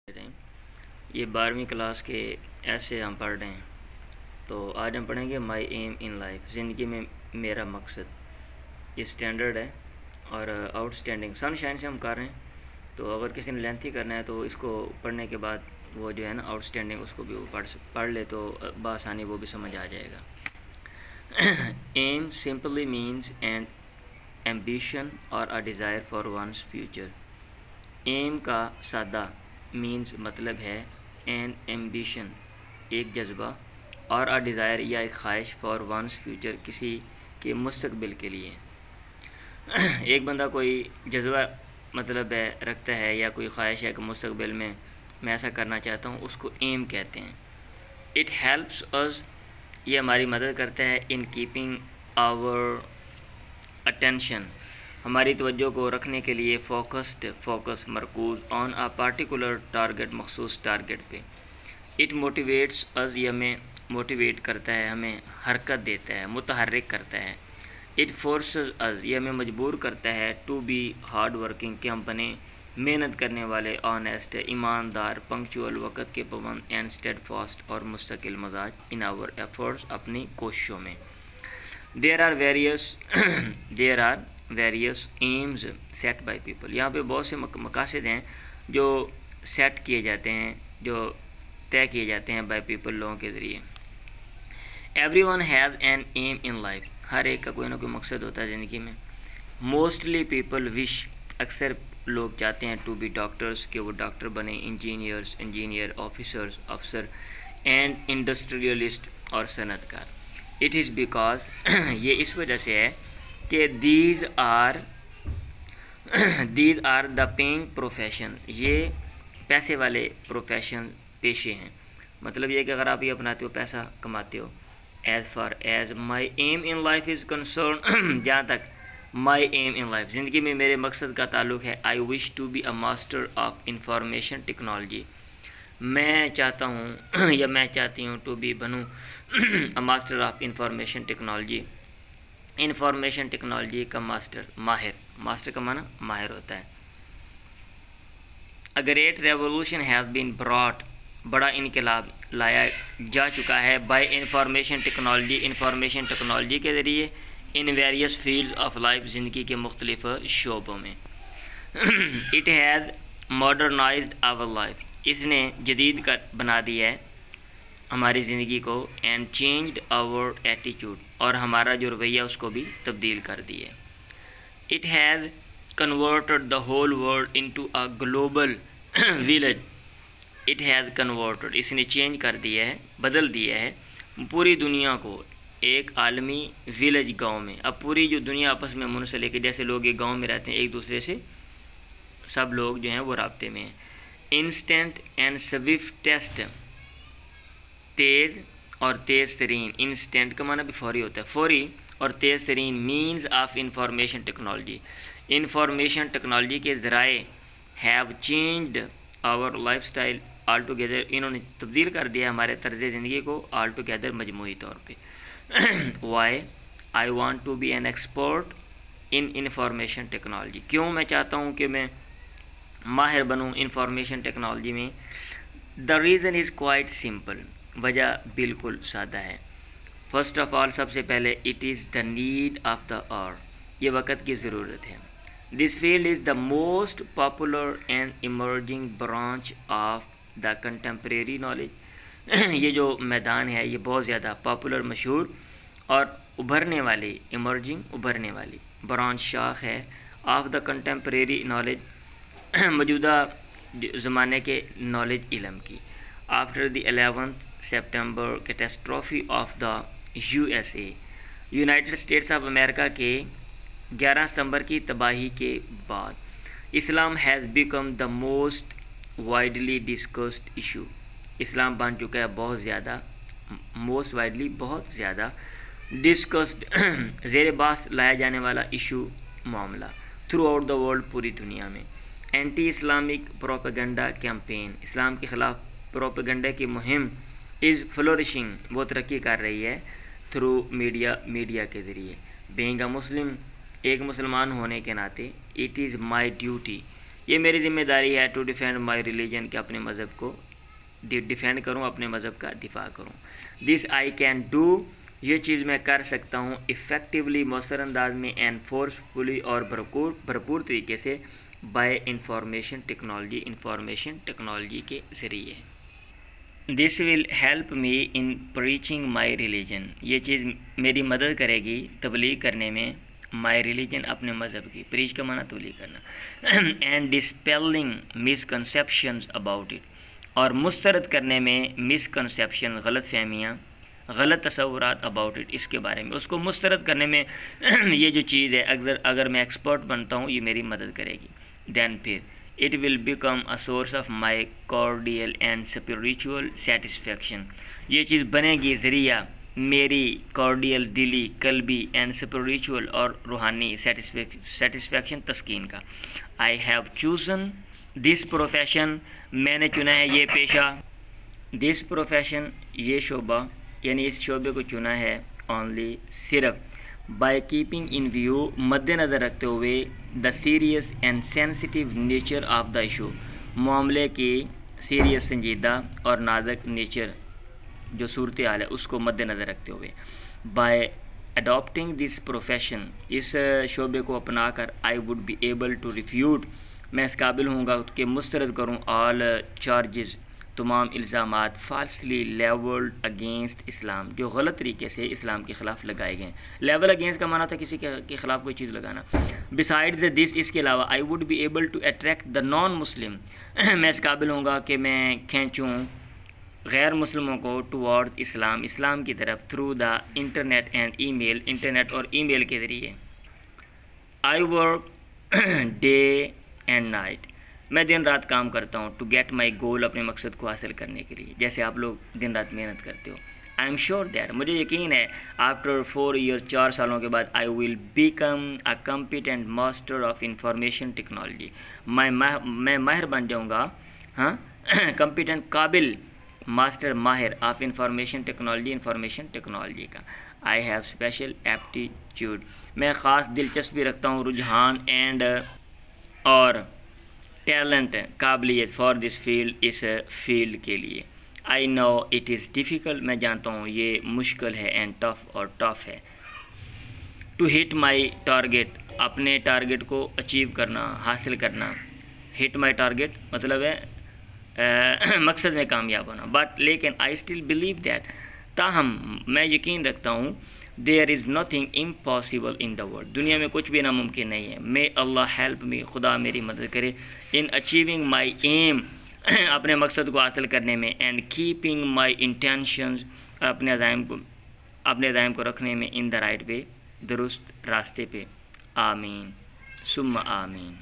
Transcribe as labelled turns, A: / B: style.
A: रहे हैं। ये 12वीं क्लास के ऐसे हम पढ़ रहे हैं। तो आज हम पढ़ेंगे माई एम इन लाइफ, ज़िंदगी में मेरा मकसद। ये स्टैंडर्ड है और आउटस्टैंडिंग सनशाइन से हम कर रहे हैं। तो अगर किसी ने लेंथी करना है तो इसको पढ़ने के बाद वो जो है ना आउटस्टैंडिंग उसको भी वो पढ़ ले तो बआसानी वो भी समझ आ जाएगा। Aim simply means an ambition और a desire for one's future. Aim का सादा मीन्स मतलब है एन एम्बिशन एक जज्बा और अ डिज़ायर या एक ख्वाहिश फॉर वंस फ्यूचर किसी के मुस्तकबिल के लिए। एक बंदा कोई जज्बा मतलब है रखता है या कोई ख्वाहिश है कि मुस्तकबिल में मैं ऐसा करना चाहता हूँ, उसको एम कहते हैं। इट हेल्प्स अस, ये हमारी मदद करता है इन कीपिंग आवर अटेंशन, हमारी तवज्जो को रखने के लिए फोकस मरकूज़ ऑन आ पार्टिकुलर टारगेट, मखसूस टारगेट पे। इट मोटिवेट्स अस, ये हमें मोटिवेट करता है, हमें हरकत देता है, मुतहर्रिक करता है। इट फोर्सेस अस, ये हमें मजबूर करता है टू बी हार्ड वर्किंग, कि हम बने मेहनत करने वाले, ऑनेस्ट, ईमानदार, पंक्चुअल, वक़्त के पाबंद, एंड स्टेडफास्ट और मुस्तकिल मजाज इन आवर एफर्ट्स, अपनी कोशिशों में। There are various aims set by people, यहाँ पे बहुत से मकासद हैं जो सेट किए जाते हैं, जो तय किए जाते हैं बाय पीपल, लोगों के ज़रिए। Everyone has an aim in life, हर एक का कोई ना कोई मकसद होता है ज़िंदगी में। मोस्टली पीपल विश, अक्सर लोग चाहते हैं टू बी डॉक्टर्स, कि वो डॉक्टर बने, इंजीनियर, ऑफिसर्स, अफसर, एंड इंडस्ट्रियलिस्ट और सनतकार। इट इज़ बिकॉज, ये इस वजह से है कि these are the paying profession, ये पैसे वाले प्रोफेशन, पेशे हैं। मतलब ये कि अगर आप ये अपनाते हो, पैसा कमाते हो। As far as my aim in life is concerned, जहाँ तक माई एम इन लाइफ, ज़िंदगी में मेरे मकसद का ताल्लुक़ है, I wish to be a master of information technology, मैं चाहता हूँ या मैं चाहती हूँ टू बी बनूँ a master of information technology. Information technology का मास्टर, मास्टर का माना माहिर होता है। A great revolution has been brought, बड़ा इनकलाब लाया जा चुका है, बाय इंफॉर्मेशन टेक्नोलॉजी के ज़रिए, in various fields of life, ज़िंदगी के मुख्तलिफ शोबों में। It has modernised our life, इसने जदीद कर बना दिया है हमारी ज़िंदगी को, एंड चेंज्ड आवर एटीट्यूड, और हमारा जो रवैया उसको भी तब्दील कर दिया है। It has converted the whole world into a global village, it has converted, इसने चेंज कर दिया है, बदल दिया है पूरी दुनिया को एक आलमी विलेज, गांव में। अब पूरी जो दुनिया आपस में मुंसलिक है, जैसे लोग एक गांव में रहते हैं, एक दूसरे से सब लोग जो हैं वो राब्ते में हैं। इंस्टेंट एंड स्विफ्टेस्ट, तेज़ और तेज़ तरीन, इंस्टेंट का माना भी फौरी होता है, फौरी और तेज़ तरीन means of information technology, information technology के ज़राए have changed our lifestyle altogether, इन्होंने तब्दील कर दिया हमारे तर्ज़ ज़िंदगी को ऑल टुगेदर, मजमूई तौर पे। Why I want to be an expert in information technology, क्यों मैं चाहता हूँ कि मैं माहिर बनूँ इंफॉर्मेशन टेक्नोलॉजी में। The reason is quite simple, वजह बिल्कुल सादा है। फर्स्ट ऑफ ऑल, सबसे पहले, it is the need of the hour, ये वक़्त की ज़रूरत है। This field is the most popular and emerging branch of the contemporary knowledge, ये जो मैदान है ये बहुत ज़्यादा पॉपुलर, मशहूर और उभरने वाली, इमर्जिंग उभरने वाली ब्रांच, शाख है ऑफ द कंटेम्प्रेरी नॉलेज, मौजूदा ज़माने के नॉलेज इल्म की। After the 11th September catastrophe of the USA, United States of America के 11 सितंबर की तबाही के बाद, Islam has become the most widely discussed issue, इस्लाम बन चुका है बहुत ज़्यादा, मोस्ट वाइडली बहुत ज़्यादा, डिस्कस्ड ज़ेर बास लाया जाने वाला इशू, मामला, थ्रू आउट द वर्ल्ड, पूरी दुनिया में। एंटी इस्लामिक प्रोपेगेंडा कैंपेन, इस्लाम के ख़िलाफ़ प्रोपेगेंडा की मुहिम, इज़ फ्लोरिशिंग, वो तरक्की कर रही है, थ्रू मीडिया के ज़रिए। बीइंग अ मुस्लिम, एक मुसलमान होने के नाते, इट इज़ माई ड्यूटी, ये मेरी ज़िम्मेदारी है टू डिफेंड माई रिलीजन, कि अपने मज़हब को डिफेंड करूँ, अपने मज़हब का दिफा करूँ। दिस आई कैन डू, ये चीज़ मैं कर सकता हूँ इफ़ेक्टिवली, मौसर अंदाज में, एंड फोर्सफुली, और भरपूर तरीके से, by information technology, information technology के ज़रिए। This will help me in preaching my religion, ये चीज़ मेरी मदद करेगी तबलीग करने में, माई रिलीजन, अपने मज़हब की, प्रीच का माना तबलीग करना, एंड डिस्पेलिंग मिसकंसेप्शंस अबाउट इट, और मुस्तरद करने में मिसकंसेप्शन, गलत फहमियाँ, गलत तसव्वुरात अबाउट इट, इसके बारे में, उसको मुस्तरद करने में ये जो चीज़ है, अगर मैं एक्सपर्ट बनता हूँ, ये मेरी मदद करेगी। दैन फिर it will become a source of my cordial and spiritual satisfaction, ये चीज़ बनेगी ज़रिया मेरी कॉर्डियल, दिली, कल्बी, एंड स्पिरिचुअल, और रूहानी सेटिस्फेक्शन, तस्कीन का। I have chosen this profession, मैंने चुना है ये पेशा, दिस प्रोफेशन, ये शोबा, यानी इस शोबे को चुना है, ओनली, सिर्फ, बाय कीपिंग इन व्यू, मद्देनज़र रखते हुए, the serious and sensitive nature of the issue, मामले की सीरियस, संजीदा और नाजुक नेचर, जो सूरत हाल है, उसको मद्देनज़र रखते हुए, बाय अडॉप्टिंग दिस प्रोफेशन, इस शोबे को अपना कर, I would be able to refute, मैं इस काबिल हूँगा कि मुस्तरद करूँ, ऑल चार्जेस, तमाम इल्ज़ामात, फाल्सली लेवल्ड अगेंस्ट इस्लाम, जो गलत तरीके से इस्लाम के ख़िलाफ़ लगाए गए हैं। लेवल अगेंस्ट का माना था किसी के ख़िलाफ़ कोई चीज़ लगाना। बिसाइड्स दिस, इसके अलावा, I would be able to attract the non Muslim, मैं इस काबिल हूँगा कि मैं खींचूँ गैर मुस्लिमों को टुवर्ड्स इस्लाम, इस्लाम की तरफ, through the internet and email, internet और ईमेल के ज़रिए। I work day and night, मैं दिन रात काम करता हूँ, टू गेट माई गोल, अपने मकसद को हासिल करने के लिए, जैसे आप लोग दिन रात मेहनत करते हो। आई एम श्योर दैट, मुझे यकीन है, आफ्टर 4 ईयर, 4 सालों के बाद, I will become a competent master of information technology, मैं माहिर बन जाऊँगा, हाँ, कॉम्पिटेंट, काबिल, मास्टर, माहिर ऑफ इंफॉर्मेशन टेक्नोलॉजी का। आई हैव स्पेशल एप्टीट्यूड, मैं ख़ास दिलचस्पी रखता हूँ, रुझान, एंड, और टैलेंट, काबिलियत, फॉर दिस फील्ड, इस फील्ड के लिए। I know it is difficult, मैं जानता हूँ ये मुश्किल है, एंड टफ, और टफ है, टू हिट माई टारगेट, अपने टारगेट को अचीव करना, हासिल करना। हिट माई टारगेट मतलब है मकसद में कामयाब होना। बट लेकिन आई स्टिल बिलीव दैट, ताहम मैं यकीन रखता हूँ, there is nothing impossible in the world, दुनिया में कुछ भी नामुमकिन नहीं है। मे अल्लाह हेल्प मी, खुदा मेरी मदद करे, इन अचीविंग माई एम, अपने मकसद को हासिल करने में, एंड कीपिंग माई इंटेंशंस, अपने अज़ाइम को रखने में, इन द राइट वे, दुरुस्त रास्ते पे। आमीन सुम्मा आमीन।